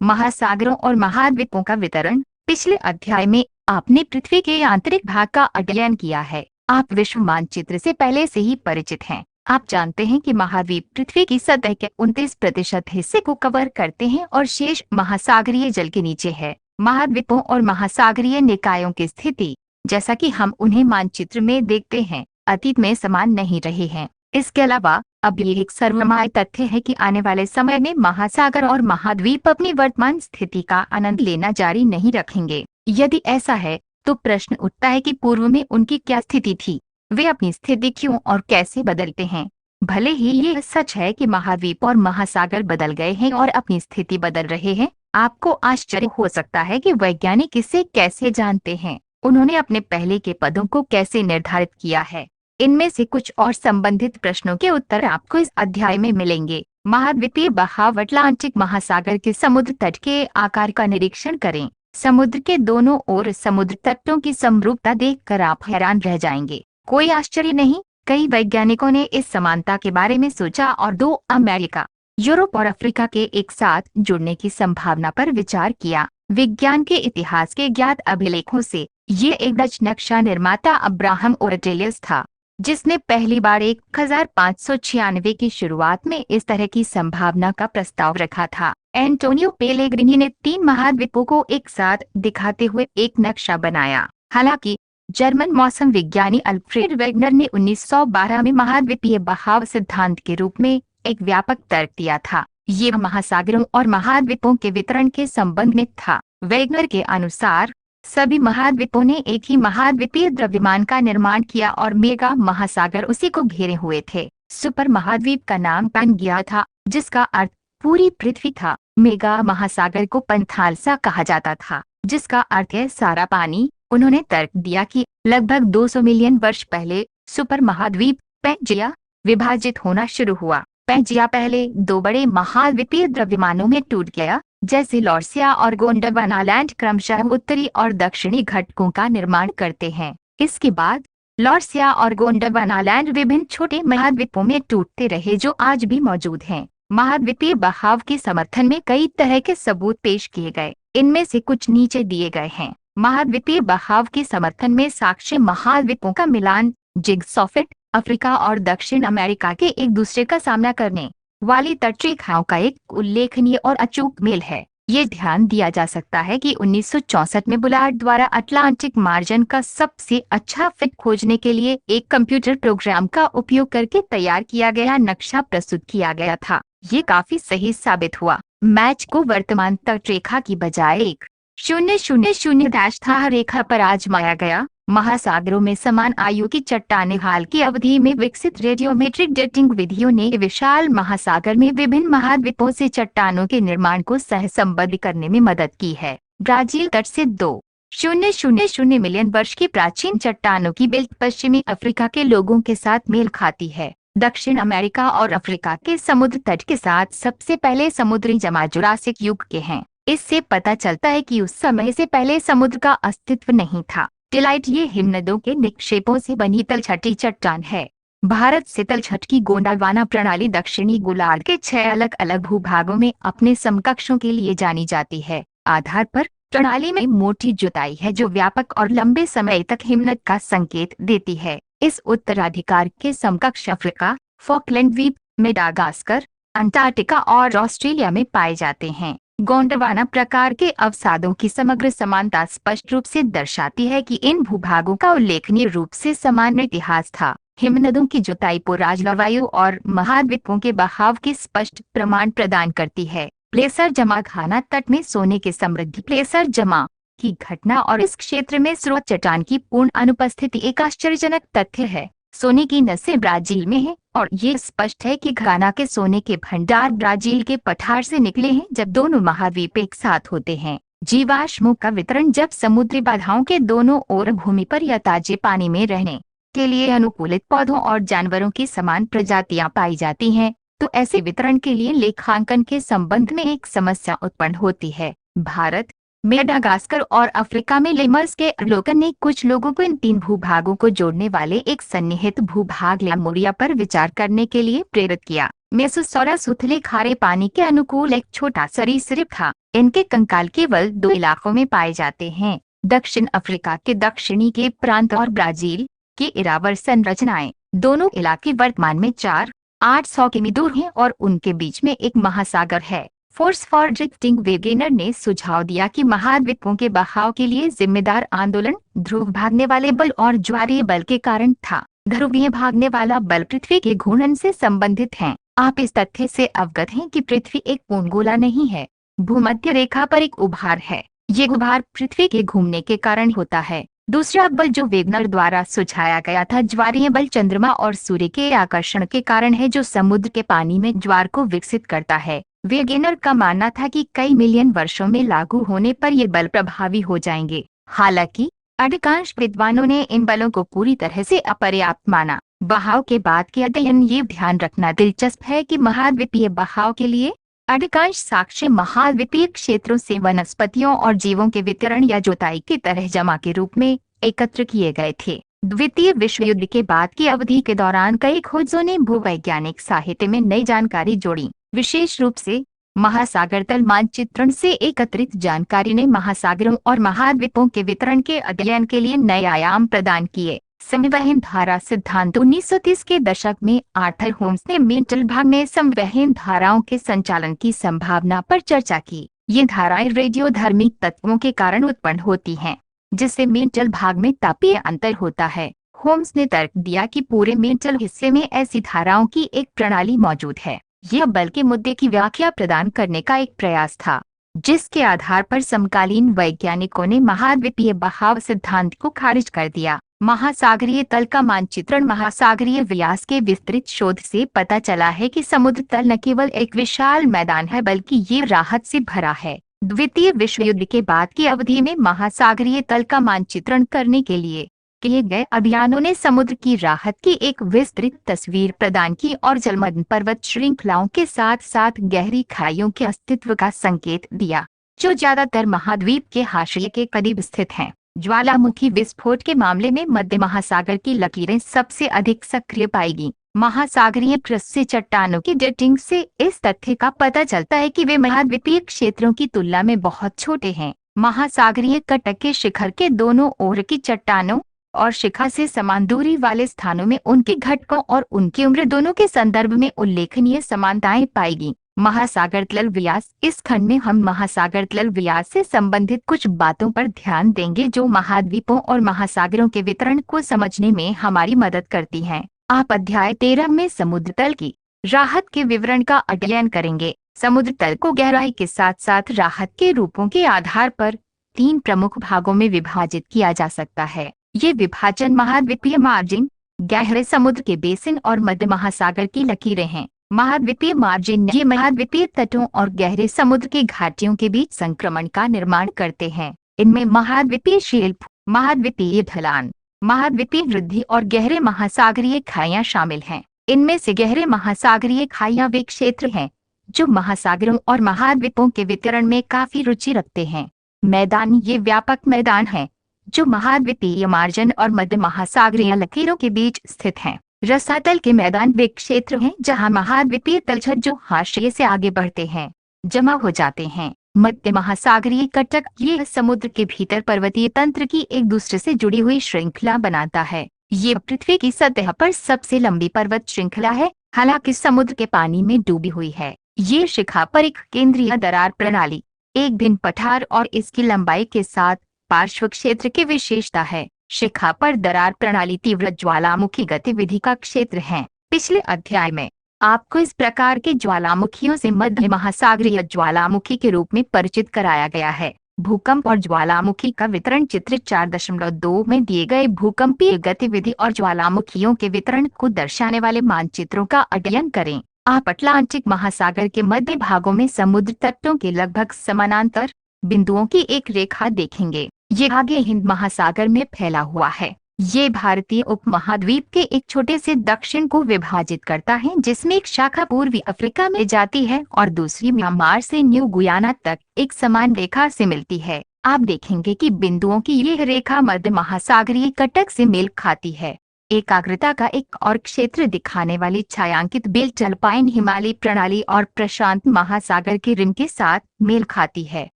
महासागरों और महाद्वीपों का वितरण। पिछले अध्याय में आपने पृथ्वी के आंतरिक भाग का अध्ययन किया है। आप विश्व मानचित्र से पहले से ही परिचित हैं। आप जानते हैं कि महाद्वीप पृथ्वी की सतह के 29% हिस्से को कवर करते हैं और शेष महासागरीय जल के नीचे है। महाद्वीपों और महासागरीय निकायों की स्थिति, जैसा कि हम उन्हें मानचित्र में देखते हैं, अतीत में समान नहीं रहे हैं। इसके अलावा अब ये एक सर्वमान्य तथ्य है कि आने वाले समय में महासागर और महाद्वीप अपनी वर्तमान स्थिति का आनंद लेना जारी नहीं रखेंगे। यदि ऐसा है तो प्रश्न उठता है कि पूर्व में उनकी क्या स्थिति थी, वे अपनी स्थिति क्यों और कैसे बदलते हैं। भले ही ये सच है कि महाद्वीप और महासागर बदल गए हैं और अपनी स्थिति बदल रहे हैं, आपको आश्चर्य हो सकता है कि वैज्ञानिक इसे कैसे जानते हैं, उन्होंने अपने पहले के पदों को कैसे निर्धारित किया है। इनमें से कुछ और संबंधित प्रश्नों के उत्तर आपको इस अध्याय में मिलेंगे। महाद्वीपीय बहाव। अटलांटिक महासागर के समुद्र तट के आकार का निरीक्षण करें। समुद्र के दोनों ओर समुद्र तटों की समरूपता देखकर आप हैरान रह जाएंगे। कोई आश्चर्य नहीं, कई वैज्ञानिकों ने इस समानता के बारे में सोचा और दो अमेरिका, यूरोप और अफ्रीका के एक साथ जुड़ने की संभावना पर विचार किया। विज्ञान के इतिहास के ज्ञात अभिलेखों से ये एक डच नक्शा निर्माता अब्राहम ओरटेलियस था, जिसने पहली बार 1596 की शुरुआत में इस तरह की संभावना का प्रस्ताव रखा था। एंटोनियो पेलेग्रिनी ने 3 महाद्वीपों को एक साथ दिखाते हुए एक नक्शा बनाया। हालांकि जर्मन मौसम विज्ञानी अल्फ्रेड वेगनर ने 1912 में महाद्वीपीय बहाव सिद्धांत के रूप में एक व्यापक तर्क दिया था। ये महासागरों और महाद्वीपों के वितरण के संबंध में था। वेगनर के अनुसार सभी महाद्वीपों ने एक ही महाद्वीपीय द्रव्यमान का निर्माण किया और मेगा महासागर उसी को घेरे हुए थे। सुपर महाद्वीप का नाम पैंगिया था, जिसका अर्थ पूरी पृथ्वी था। मेगा महासागर को पंथालसा कहा जाता था, जिसका अर्थ है सारा पानी। उन्होंने तर्क दिया कि लगभग 200 मिलियन वर्ष पहले सुपर महाद्वीप पैंजिया विभाजित होना शुरू हुआ। पैंजिया पहले 2 बड़े महाद्वीपीय द्रव्यमानों में टूट गया, जैसे लॉर्सिया और गोंडवानालैंड क्रमशः उत्तरी और दक्षिणी घटकों का निर्माण करते हैं। इसके बाद लॉर्सिया और गोंडवानालैंड विभिन्न छोटे महाद्वीपों में टूटते रहे, जो आज भी मौजूद हैं। महाद्वीपीय बहाव के समर्थन में कई तरह के सबूत पेश किए गए। इनमें से कुछ नीचे दिए गए हैं। महाद्वीपीय बहाव के समर्थन में साक्ष्य महाद्वीपों का मिलान, जिगसॉफिट, अफ्रीका और दक्षिण अमेरिका के एक दूसरे का सामना करने वाली तटरेखाओं का एक उल्लेखनीय और अचूक मेल है। ये ध्यान दिया जा सकता है कि 1964 में बुलार्ड द्वारा अटलांटिक मार्जिन का सबसे अच्छा फिट खोजने के लिए एक कंप्यूटर प्रोग्राम का उपयोग करके तैयार किया गया नक्शा प्रस्तुत किया गया था। ये काफी सही साबित हुआ। मैच को वर्तमान तटरेखा की बजाय एक 000 रेखा पर आजमाया गया। महासागरों में समान आयु की चट्टानें। हाल की अवधि में विकसित रेडियोमेट्रिक डेटिंग विधियों ने विशाल महासागर में विभिन्न महाद्वीपों से चट्टानों के निर्माण को सहसंबद्ध करने में मदद की है। ब्राजील तट से 2,000 मिलियन वर्ष की प्राचीन चट्टानों की बेल्ट पश्चिमी अफ्रीका के लोगों के साथ मेल खाती है। दक्षिण अमेरिका और अफ्रीका के समुद्र तट के साथ सबसे पहले समुद्री जमा जुरासिक युग के हैं। इससे पता चलता है कि उस समय से पहले समुद्र का अस्तित्व नहीं था। टिलाइट ये हिमनदों के निक्षेपों से बनी तलछटी चट्टान है। भारत से तलछट की गोंडवाना प्रणाली दक्षिणी गोलार्ध के 6 अलग अलग भूभागों में अपने समकक्षों के लिए जानी जाती है। आधार पर प्रणाली में मोटी जुताई है, जो व्यापक और लंबे समय तक हिमनद का संकेत देती है। इस उत्तराधिकार के समकक्ष अफ्रीका, फॉकलैंड द्वीप, मेडागास्कर, अंटार्कटिका और ऑस्ट्रेलिया में पाए जाते हैं। गोंडवाना प्रकार के अवसादों की समग्र समानता स्पष्ट रूप से दर्शाती है कि इन भूभागों का उल्लेखनीय रूप से समान इतिहास था। हिमनदों की जुताई पूर्व जलवायु और महाद्वीपों के बहाव के स्पष्ट प्रमाण प्रदान करती है। प्लेसर जमा घाना तट में सोने के समृद्धि प्लेसर जमा की घटना और इस क्षेत्र में स्रोत चट्टान की पूर्ण अनुपस्थिति एक आश्चर्यजनक तथ्य है। सोने की नसें ब्राजील में हैं और ये स्पष्ट है कि घाना के सोने के भंडार ब्राजील के पठार से निकले हैं जब दोनों महाद्वीप एक साथ होते हैं। जीवाश्मों का वितरण। जब समुद्री बाधाओं के दोनों ओर भूमि पर या ताजे पानी में रहने के लिए अनुकूलित पौधों और जानवरों की समान प्रजातियां पाई जाती हैं, तो ऐसे वितरण के लिए लेखांकन के संबंध में एक समस्या उत्पन्न होती है। भारत, मेडागास्कर और अफ्रीका में लेमर्स के अवलोकन ने कुछ लोगों को इन 3 भूभागों को जोड़ने वाले एक सन्निहित भूभाग लैमोरिया पर विचार करने के लिए प्रेरित किया। मेसोसॉरस उथले खारे पानी के अनुकूल एक छोटा सरीसृप था। इनके कंकाल केवल दो इलाकों में पाए जाते हैं, दक्षिण अफ्रीका के दक्षिणी के प्रांत और ब्राजील की इरावर संरचनाएं। दोनों इलाके वर्तमान में 4-800 किमी दूर हैं और उनके बीच में एक महासागर है। फोर्स फॉर ड्रिफ्टिंग वेगेनर ने सुझाव दिया कि महाद्वीपों के बहाव के लिए जिम्मेदार आंदोलन ध्रुव भागने वाले बल और ज्वारीय बल के कारण था। ध्रुवीय भागने वाला बल पृथ्वी के घूर्णन से संबंधित है। आप इस तथ्य से अवगत हैं कि पृथ्वी एक पूर्ण गोला नहीं है, भूमध्य रेखा पर एक उभार है। ये उभार पृथ्वी के घूमने के कारण होता है। दूसरा बल जो वेगनर द्वारा सुझाया गया था, ज्वारीय बल, चंद्रमा और सूर्य के आकर्षण के कारण है, जो समुद्र के पानी में ज्वार को विकसित करता है। वेगेनर का मानना था कि कई मिलियन वर्षों में लागू होने पर ये बल प्रभावी हो जाएंगे। हालांकि अधिकांश विद्वानों ने इन बलों को पूरी तरह से अपर्याप्त माना। बहाव के बाद के अध्ययन, ये ध्यान रखना दिलचस्प है कि महाद्वीपीय बहाव के लिए अधिकांश साक्ष्य महाद्वीपीय क्षेत्रों से वनस्पतियों और जीवों के वितरण या जोताई की तरह जमा के रूप में एकत्र किए गए थे। द्वितीय विश्व युद्ध के बाद की अवधि के दौरान कई खोजों ने भूवैज्ञानिक साहित्य में नई जानकारी जोड़ी। विशेष रूप से महासागर तल मानचित्रण से एकत्रित जानकारी ने महासागरों और महाद्वीपों के वितरण के अध्ययन के लिए नए आयाम प्रदान किए। संवहन धारा सिद्धांत 1930 के दशक में आर्थर होम्स ने मेंटल भाग में संवहन धाराओं के संचालन की संभावना पर चर्चा की। ये धाराएं रेडियोधर्मी तत्वों के कारण उत्पन्न होती हैं, जिससे मेंटल भाग में तापीय अंतर होता है। होम्स ने तर्क दिया कि पूरे मेंटल हिस्से में ऐसी धाराओं की एक प्रणाली मौजूद है। यह बल के मुद्दे की व्याख्या प्रदान करने का एक प्रयास था, जिसके आधार पर समकालीन वैज्ञानिकों ने महाद्वीपीय बहाव सिद्धांत को खारिज कर दिया। महासागरीय तल का मानचित्रण। महासागरीय व्यास के विस्तृत शोध से पता चला है कि समुद्र तल न केवल एक विशाल मैदान है, बल्कि ये राहत से भरा है। द्वितीय विश्व युद्ध के बाद की अवधि में महासागरीय तल का मानचित्रण करने के लिए किए गए अभियानों ने समुद्र की राहत की एक विस्तृत तस्वीर प्रदान की और जलमग्न पर्वत श्रृंखलाओं के साथ साथ गहरी खाइयों के अस्तित्व का संकेत दिया, जो ज्यादातर महाद्वीप के हाशिए के करीब स्थित हैं। ज्वालामुखी विस्फोट के मामले में मध्य महासागर की लकीरें सबसे अधिक सक्रिय पाएगी। महासागरीय क्रस्ट से चट्टानों की डेटिंग से इस तथ्य का पता चलता है कि वे महाद्वीपीय क्षेत्रों की तुलना में बहुत छोटे हैं। महासागरीय कटक के शिखर के दोनों ओर की चट्टानों और शिखा से समान दूरी वाले स्थानों में उनके घटकों और उनकी उम्र दोनों के संदर्भ में उल्लेखनीय समानताएं पाएगी। महासागर तल व्यास। इस खंड में हम महासागर तल व्यास से संबंधित कुछ बातों पर ध्यान देंगे जो महाद्वीपों और महासागरों के वितरण को समझने में हमारी मदद करती हैं। आप अध्याय 13 में समुद्र तल की राहत के विवरण का अध्ययन करेंगे। समुद्र तल को गहराई के साथ साथ राहत के रूपों के आधार पर 3 प्रमुख भागों में विभाजित किया जा सकता है। ये विभाजन महाद्वीपीय मार्जिन, गहरे समुद्र के बेसिन और मध्य महासागर की लकीरें हैं। महाद्वीपीय मार्जिन ये महाद्वीपीय तटों और गहरे समुद्र की घाटियों के बीच संक्रमण का निर्माण करते हैं। इनमें महाद्वीपीय शिल्प, महाद्वीपीय ढलान, महाद्वीपीय वृद्धि और गहरे महासागरीय खाइयां शामिल हैं। इनमें से गहरे महासागरीय खाइयां वे क्षेत्र हैं जो महासागरों और महाद्वीपों के वितरण में काफी रुचि रखते हैं। मैदान ये व्यापक मैदान हैं जो महाद्वीपीय मार्जिन और मध्य महासागरीय लकीरों के बीच स्थित हैं। रसातल के मैदान वे क्षेत्र हैं जहां महाद्वीपीय तलछट जो हाशिए से आगे बढ़ते हैं जमा हो जाते हैं। मध्य महासागरीय कटक ये समुद्र के भीतर पर्वतीय तंत्र की एक दूसरे से जुड़ी हुई श्रृंखला बनाता है। ये पृथ्वी की सतह पर सबसे लंबी पर्वत श्रृंखला है, हालांकि समुद्र के पानी में डूबी हुई है। ये शिखा पर एक केंद्रीय दरार प्रणाली, एक भिन्न पठार और इसकी लंबाई के साथ पार्श्व क्षेत्र की विशेषता है। शिखा पर दरार प्रणाली तीव्र ज्वालामुखी गतिविधि का क्षेत्र है। पिछले अध्याय में आपको इस प्रकार के ज्वालामुखियों से मध्य महासागरीय ज्वालामुखी के रूप में परिचित कराया गया है। भूकंप और ज्वालामुखी का वितरण चित्र 4.2 में दिए गए भूकंपीय गतिविधि और ज्वालामुखियों के वितरण को दर्शाने वाले मानचित्रों का अध्ययन करें। आप अटलांटिक महासागर के मध्य भागों में समुद्र तटों के लगभग समानांतर बिंदुओं की एक रेखा देखेंगे। ये आगे हिंद महासागर में फैला हुआ है। ये भारतीय उपमहाद्वीप के एक छोटे से दक्षिण को विभाजित करता है, जिसमें एक शाखा पूर्वी अफ्रीका में जाती है और दूसरी म्यांमार से न्यू गुयाना तक एक समान रेखा से मिलती है। आप देखेंगे कि बिंदुओं की यह रेखा मध्य महासागरीय कटक से मेल खाती है। एकाग्रता का एक और क्षेत्र दिखाने वाली छायांकित बेल्ट अल्पाइन हिमालय प्रणाली और प्रशांत महासागर के रिम के साथ मेल खाती है।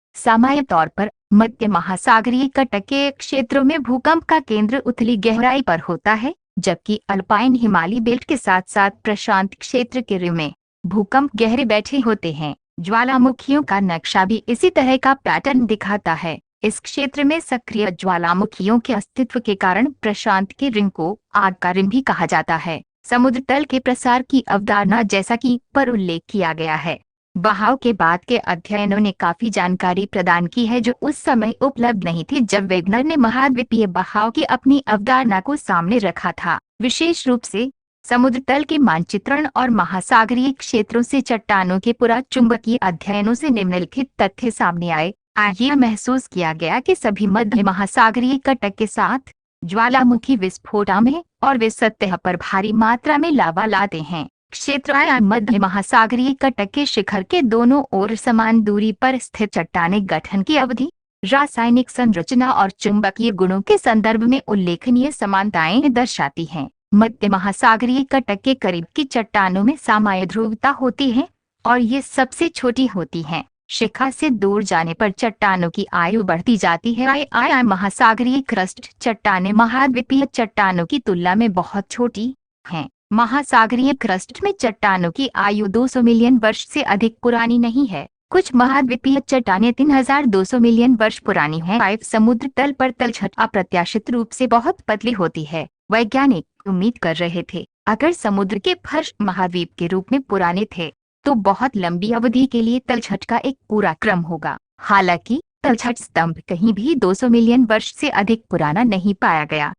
सामान्य तौर पर मध्य महासागरीय तट के क्षेत्रों में भूकंप का केंद्र उथली गहराई पर होता है, जबकि अल्पाइन हिमालय बेल्ट के साथ साथ प्रशांत क्षेत्र के रिम में भूकंप गहरे बैठे होते हैं। ज्वालामुखियों का नक्शा भी इसी तरह का पैटर्न दिखाता है। इस क्षेत्र में सक्रिय ज्वालामुखियों के अस्तित्व के कारण प्रशांत के रिम को आग का रिम भी कहा जाता है। समुद्र तल के प्रसार की अवधारणा, जैसा कि पर उल्लेख किया गया है, बहाव के बाद के अध्ययनों ने काफी जानकारी प्रदान की है जो उस समय उपलब्ध नहीं थी जब वेगनर ने महाद्वीपीय बहाव की अपनी अवधारणा को सामने रखा था। विशेष रूप से समुद्र तल के मानचित्रण और महासागरीय क्षेत्रों से चट्टानों के पुरा चुंबकीय अध्ययनों से निम्नलिखित तथ्य सामने आए। यह महसूस किया गया कि सभी मध्य महासागरीय तट के साथ ज्वालामुखी विस्फोट में और वे सतह पर भारी मात्रा में लावा लाते हैं। क्षेत्र मध्य महासागरीय तट के शिखर के दोनों ओर समान दूरी पर स्थित चट्टानें गठन की अवधि, रासायनिक संरचना और चुंबकीय गुणों के संदर्भ में उल्लेखनीय समानताएं दर्शाती हैं। मध्य महासागरीय तट के करीब की चट्टानों में सामान्य ध्रुवता होती है और ये सबसे छोटी होती हैं। शिखा से दूर जाने पर चट्टानों की आयु बढ़ती जाती है। महासागरीय क्रस्ट चट्टानें महाद्वीपीय चट्टानों की तुलना में बहुत छोटी हैं। महासागरीय क्रस्ट में चट्टानों की आयु 200 मिलियन वर्ष से अधिक पुरानी नहीं है। कुछ महाद्वीपीय चट्टानें 3200 मिलियन वर्ष पुरानी हैं। समुद्र तल पर तलछट अप्रत्याशित रूप से बहुत पतली होती है। वैज्ञानिक उम्मीद कर रहे थे अगर समुद्र के फर्श महाद्वीप के रूप में पुराने थे तो बहुत लंबी अवधि के लिए तलछट का एक पूरा क्रम होगा। हालांकि तलछट स्तंभ कहीं भी 200 मिलियन वर्ष से अधिक पुराना नहीं पाया गया।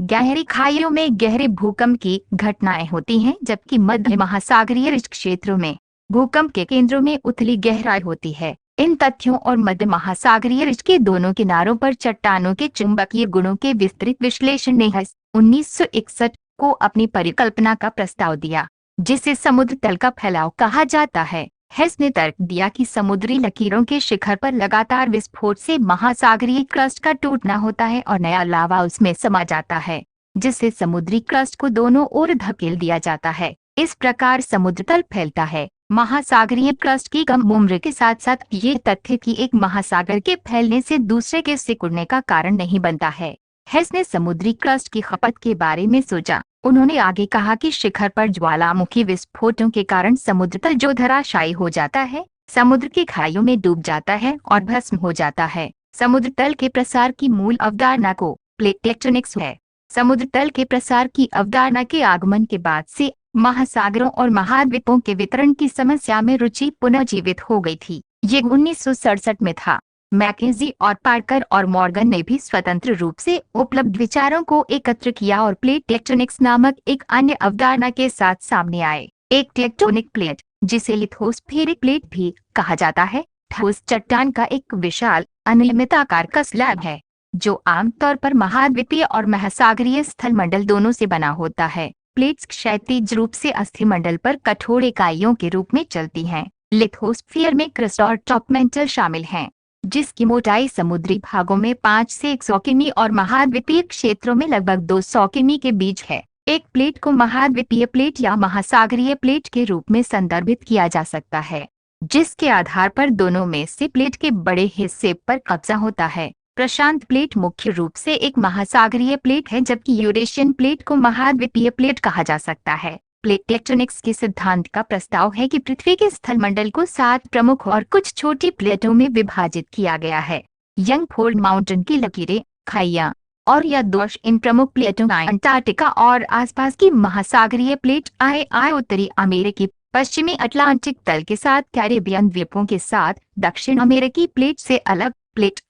गहरी खाइयों में गहरे भूकंप की घटनाएं होती हैं, जबकि मध्य महासागरीय रिज क्षेत्रों में भूकंप के केंद्रों में उथली गहराई होती है। इन तथ्यों और मध्य महासागरीय रिज के दोनों किनारों पर चट्टानों के चुंबकीय गुणों के विस्तृत विश्लेषण ने 1961 को अपनी परिकल्पना का प्रस्ताव दिया, जिसे समुद्र तल का फैलाव कहा जाता है। हेस ने तर्क दिया कि समुद्री लकीरों के शिखर पर लगातार विस्फोट से महासागरीय क्रस्ट का टूटना होता है और नया लावा उसमें समा जाता है, जिससे समुद्री क्रस्ट को दोनों ओर धकेल दिया जाता है। इस प्रकार समुद्र तल फैलता है। महासागरीय क्रस्ट की कम उम्र के साथ साथ ये तथ्य कि एक महासागर के फैलने से दूसरे के सिकुड़ने का कारण नहीं बनता है। हेस ने समुद्री क्रस्ट की खपत के बारे में सोचा। उन्होंने आगे कहा कि शिखर पर ज्वालामुखी विस्फोटों के कारण समुद्र तल जो धराशायी हो जाता है, समुद्र की खाइयों में डूब जाता है और भस्म हो जाता है। समुद्र तल के प्रसार की मूल अवधारणा को प्लेट टेक्टोनिक्स है। समुद्र तल के प्रसार की अवधारणा के आगमन के बाद से महासागरों और महाद्वीपों के वितरण की समस्या में रुचि पुनर्जीवित हो गई थी। ये 1967 में था। मैकेंजी और पार्कर और मॉर्गन ने भी स्वतंत्र रूप से उपलब्ध विचारों को एकत्र किया और प्लेट टेक्टोनिक्स नामक एक अन्य अवधारणा के साथ सामने आए। एक टेक्टोनिक प्लेट, जिसे लिथोस्फेरिक प्लेट भी कहा जाता है, ठोस चट्टान का एक विशाल अनियमित आकार का स्लैब है जो आमतौर पर महाद्वीपीय और महासागरीय स्थलमंडल दोनों से बना होता है। प्लेट्स क्षैतिज रूप से अस्थिमंडल पर कठोर इकाइयों के रूप में चलती हैं। लिथोस्फीयर में क्रस्ट और टॉप मेंटल शामिल हैं, जिसकी मोटाई समुद्री भागों में 5 से 100 किमी और महाद्वीपीय क्षेत्रों में लगभग 200 किमी के बीच है। एक प्लेट को महाद्वीपीय प्लेट या महासागरीय प्लेट के रूप में संदर्भित किया जा सकता है, जिसके आधार पर दोनों में से प्लेट के बड़े हिस्से पर कब्जा होता है। प्रशांत प्लेट मुख्य रूप से एक महासागरीय प्लेट है, जबकि यूरेशियन प्लेट को महाद्वीपीय प्लेट कहा जा सकता है। प्लेट टेक्टोनिक्स के सिद्धांत का प्रस्ताव है कि पृथ्वी के स्थलमंडल को 7 प्रमुख और कुछ छोटी प्लेटों में विभाजित किया गया है। यंग फोल्ड माउंटेन की लकीरें, खाइयां और या दोष इन प्रमुख प्लेटों अंटार्कटिका और आसपास की महासागरीय प्लेट उत्तरी अमेरिकी पश्चिमी अटलांटिक तल के साथ कैरेबियन द्वीपों के साथ दक्षिण अमेरिकी प्लेट से अलग प्लेट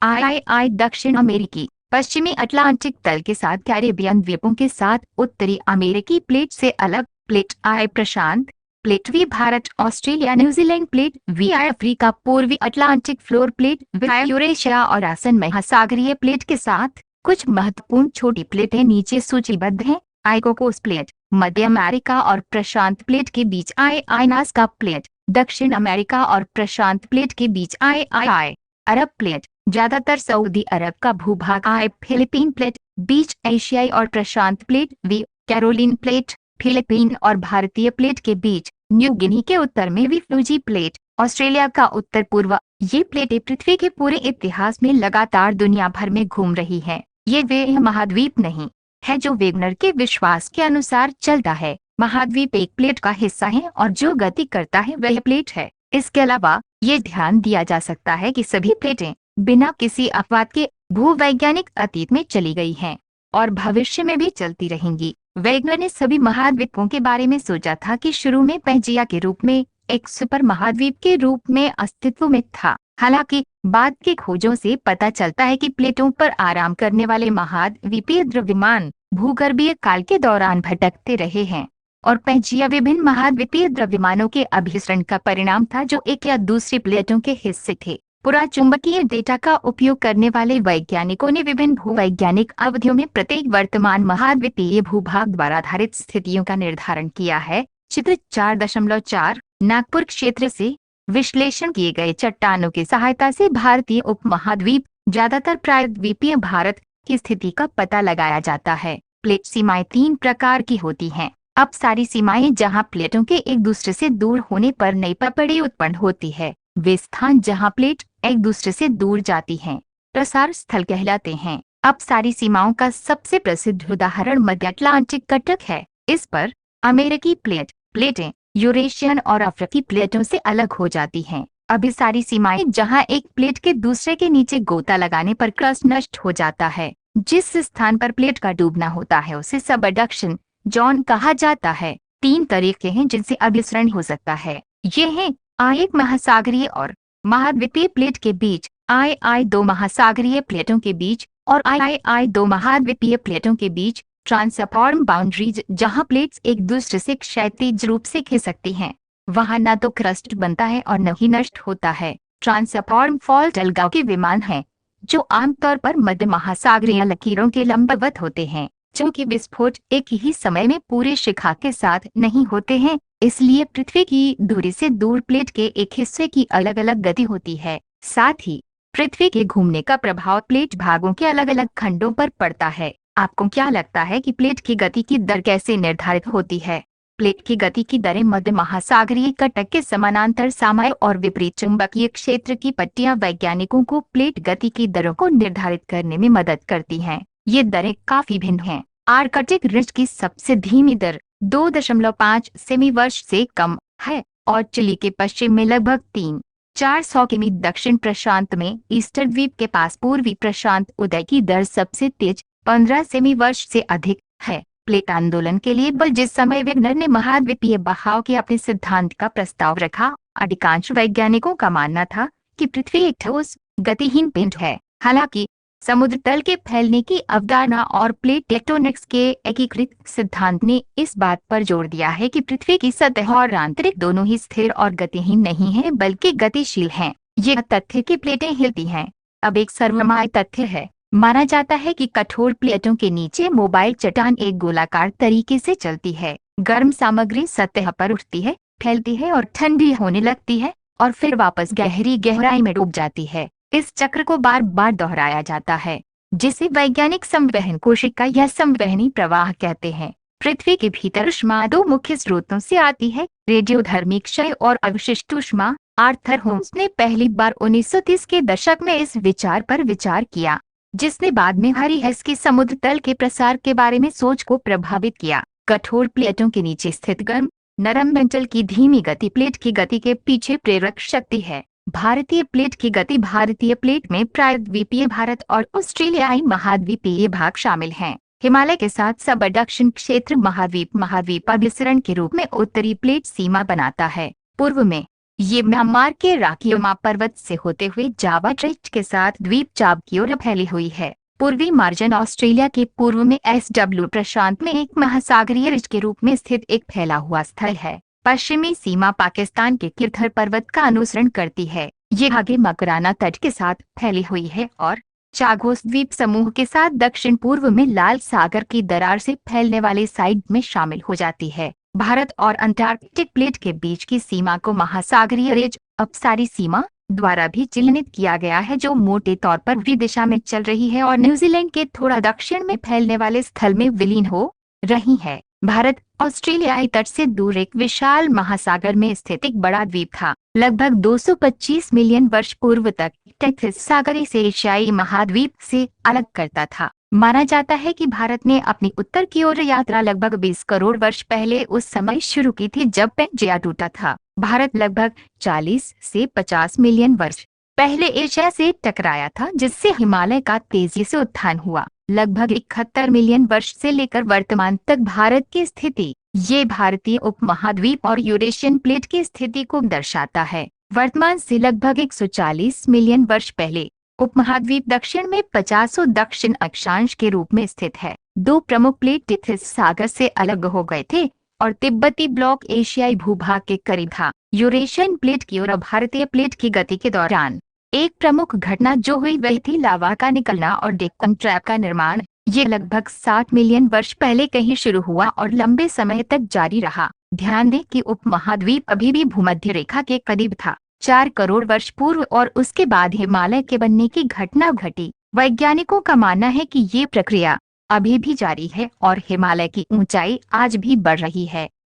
दक्षिण अमेरिकी पश्चिमी अटलांटिक तल के साथ कैरेबियन द्वीपों के साथ उत्तरी अमेरिकी प्लेट से अलग प्लेट प्रशांत plate Bharat Australia New Zealand plate Africa पूर्वी अटलांटिक फ्लोर प्लेट यूरेशिया और आसन महासागरीय प्लेट के साथ कुछ महत्वपूर्ण छोटी प्लेटें नीचे सूचीबद्ध हैं। आइकोकोस प्लेट मध्य अमेरिका और प्रशांत प्लेट के बीच नाज़का प्लेट दक्षिण अमेरिका और प्रशांत प्लेट के बीच अरब प्लेट ज्यादातर सऊदी अरब का भूभाग आई फिलीपीन प्लेट, बीच एशियाई और प्रशांत प्लेट वी कैरोलिन प्लेट, फिलीपीन और भारतीय प्लेट के बीच न्यू गिनी के उत्तर में वी फ्यूजी प्लेट, ऑस्ट्रेलिया का उत्तर पूर्व। ये प्लेटें पृथ्वी के पूरे इतिहास में लगातार दुनिया भर में घूम रही हैं। ये वे महाद्वीप नहीं है जो वेगनर के विश्वास के अनुसार चलता है। महाद्वीप एक प्लेट का हिस्सा है और जो गति करता है वह प्लेट है। इसके अलावा ये ध्यान दिया जा सकता है कि सभी प्लेटें बिना किसी अपवाद के भूवैज्ञानिक अतीत में चली गई हैं और भविष्य में भी चलती रहेंगी। वेगनर ने सभी महाद्वीपों के बारे में सोचा था कि शुरू में पैंजिया के रूप में एक सुपर महाद्वीप के रूप में अस्तित्व में था। हालांकि बाद की खोजों से पता चलता है कि प्लेटों पर आराम करने वाले महाद्वीपीय द्रव्यमान भूगर्भीय काल के दौरान भटकते रहे हैं और पैंजिया विभिन्न महाद्वीपीय द्रव्यमानों के अभिसरण का परिणाम था जो एक या दूसरी प्लेटों के हिस्से थे। पुरा चुंबकीय डेटा का उपयोग करने वाले वैज्ञानिकों ने विभिन्न भूवैज्ञानिक अवधियों में प्रत्येक वर्तमान महाद्वीपीय भूभाग द्वारा आधारित स्थितियों का निर्धारण किया है। चित्र 4.4 नागपुर क्षेत्र से विश्लेषण किए गए चट्टानों की सहायता से भारतीय उपमहाद्वीप ज्यादातर प्रायद्वीपीय भारत की स्थिति का पता लगाया जाता है। प्लेट सीमाएं 3 प्रकार की होती हैं। अब सारी सीमाएं जहां प्लेटों के एक दूसरे से दूर होने पर नई पपड़ी उत्पन्न होती है। वे स्थान जहां प्लेट एक दूसरे से दूर जाती हैं प्रसार स्थल कहलाते हैं। अब सारी सीमाओं का सबसे प्रसिद्ध उदाहरण मध्य अटलांटिक कटक है। इस पर अमेरिकी प्लेटें यूरेशियन और अफ्रीकी प्लेटों से अलग हो जाती हैं। अभी सारी सीमाएं जहां एक प्लेट के दूसरे के नीचे गोता लगाने पर क्रस्ट नष्ट हो जाता है। जिस स्थान पर प्लेट का डूबना होता है उसे सबडक्शन जोन कहा जाता है। 3 तरीके हैं जिनसे अभिसरण हो सकता है। ये हैं I1 महासागरीय और महाद्वीपीय प्लेट के बीच, II2 महासागरीय प्लेटों के बीच और II2 महाद्वीपीय प्लेटों के बीच। ट्रांसफॉर्म बाउंड्रीज जहां प्लेट्स एक दूसरे से क्षैतिज रूप से खिसकती हैं, वहां न तो क्रस्ट बनता है और न ही नष्ट होता है। ट्रांसफॉर्म फॉल्ट अलगाव के विमान हैं जो आमतौर पर मध्य महासागरीय लकीरों के लंबवत होते हैं। चूंकि विस्फोट एक ही समय में पूरे शिखा के साथ नहीं होते हैं, इसलिए पृथ्वी की दूरी से दूर प्लेट के एक हिस्से की अलग अलग गति होती है। साथ ही पृथ्वी के घूमने का प्रभाव प्लेट भागों के अलग अलग खंडों पर पड़ता है। आपको क्या लगता है कि प्लेट की गति की दर कैसे निर्धारित होती है? प्लेट की गति की दरें मध्य महासागरीय कटक के समानांतर सामाय और विपरीत चुंबकीय क्षेत्र की पट्टियां वैज्ञानिकों को प्लेट गति की दरों को निर्धारित करने में मदद करती हैं। ये दरें काफी भिन्न हैं। आर्कटिक रिज की सबसे धीमी दर 2.5 सेमी वर्ष से कम है और चिली के पश्चिम में लगभग 300-400 किमी, दक्षिण प्रशांत में ईस्टर द्वीप के पास पूर्वी प्रशांत उदय की दर सबसे तेज 15 सेमी वर्ष से अधिक है। प्लेट आंदोलन के लिए बल जिस समय वेगनर ने महाद्वीपीय बहाव के अपने सिद्धांत का प्रस्ताव रखा, अधिकांश वैज्ञानिकों का मानना था कि पृथ्वी एक ठोस गतिहीन पिंड है। हालांकि समुद्र तल के फैलने की अवधारणा और प्लेट टेक्टोनिक्स के एकीकृत सिद्धांत ने इस बात पर जोर दिया है कि पृथ्वी की सतह और आंतरिक दोनों ही स्थिर और गतिहीन नहीं है बल्कि गतिशील हैं। यह तथ्य कि प्लेटें हिलती हैं अब एक सर्वमान्य तथ्य है। माना जाता है कि कठोर प्लेटों के नीचे मोबाइल चट्टान एक गोलाकार तरीके से चलती है। गर्म सामग्री सतह पर उठती है, फैलती है और ठंडी होने लगती है और फिर वापस गहरी गहराई में डूब जाती है। इस चक्र को बार बार दोहराया जाता है, जिसे वैज्ञानिक संवहन कोशिका या संवहनी प्रवाह कहते हैं। पृथ्वी के भीतर ऊष्मा 2 मुख्य स्रोतों से आती है, रेडियोधर्मी क्षय और अवशिष्ट ऊष्मा। आर्थर होम्स ने पहली बार 1930 के दशक में इस विचार पर विचार किया, जिसने बाद में हैरी हेस की समुद्र तल के प्रसार के बारे में सोच को प्रभावित किया। कठोर प्लेटों के नीचे स्थित गर्म नरम मेंटल की धीमी गति प्लेट की गति के पीछे प्रेरक शक्ति है। भारतीय प्लेट की गति भारतीय प्लेट में प्रायद्वीपीय भारत और ऑस्ट्रेलियाई महाद्वीपीय भाग शामिल हैं। हिमालय के साथ सबडक्शन क्षेत्र महाद्वीप अभिसरण के रूप में उत्तरी प्लेट सीमा बनाता है। पूर्व में ये म्यांमार के राकियोमा पर्वत से होते हुए जावा स्ट्रेट के साथ द्वीप चाप की ओर फैली हुई है। पूर्वी मार्जिन ऑस्ट्रेलिया के पूर्व में SW प्रशांत में एक महासागरीय रिज के रूप में स्थित एक फैला हुआ स्थल है। पश्चिमी सीमा पाकिस्तान के किरथर पर्वत का अनुसरण करती है। ये आगे मकराना तट के साथ फैली हुई है और चागोस द्वीप समूह के साथ दक्षिण पूर्व में लाल सागर की दरार से फैलने वाले साइड में शामिल हो जाती है। भारत और अंटार्कटिक प्लेट के बीच की सीमा को महासागरीय रिज अब सारी सीमा द्वारा भी चिह्नित किया गया है, जो मोटे तौर पर v दिशा में चल रही है और न्यूजीलैंड के थोड़ा दक्षिण में फैलने वाले स्थल में विलीन हो रही है। भारत ऑस्ट्रेलियाई तट से दूर एक विशाल महासागर में स्थित एक बड़ा द्वीप था। लगभग 225 मिलियन वर्ष पूर्व तक टेथिस सागर इसे एशियाई महाद्वीप से अलग करता था। माना जाता है कि भारत ने अपनी उत्तर की ओर यात्रा लगभग 20 करोड़ वर्ष पहले उस समय शुरू की थी जब पेंजिया टूटा था। भारत लगभग 40 से 50 मिलियन वर्ष पहले एशिया से टकराया था, जिससे हिमालय का तेजी से उत्थान हुआ। लगभग 71 मिलियन वर्ष से लेकर वर्तमान तक भारत की स्थिति, ये भारतीय उपमहाद्वीप और यूरेशियन प्लेट की स्थिति को दर्शाता है। वर्तमान से लगभग 140 मिलियन वर्ष पहले उपमहाद्वीप दक्षिण में 50 दक्षिण अक्षांश के रूप में स्थित है। दो प्रमुख प्लेट टेथिस सागर से अलग हो गए थे और तिब्बती ब्लॉक एशियाई भूभाग के करीब था। यूरेशियन प्लेट की और भारतीय प्लेट की गति के दौरान एक प्रमुख घटना जो हुई वह थी लावा का निकलना और डेक्कन ट्रैप का निर्माण। ये लगभग 60 मिलियन वर्ष पहले कहीं शुरू हुआ और लंबे समय तक जारी रहा। ध्यान दें कि उपमहाद्वीप अभी भी भूमध्य रेखा के करीब था 4 करोड़ वर्ष पूर्व और उसके बाद हिमालय के बनने की घटना घटी। वैज्ञानिकों का मानना है कि ये प्रक्रिया अभी भी जारी है और हिमालय की ऊंचाई आज भी बढ़ रही है।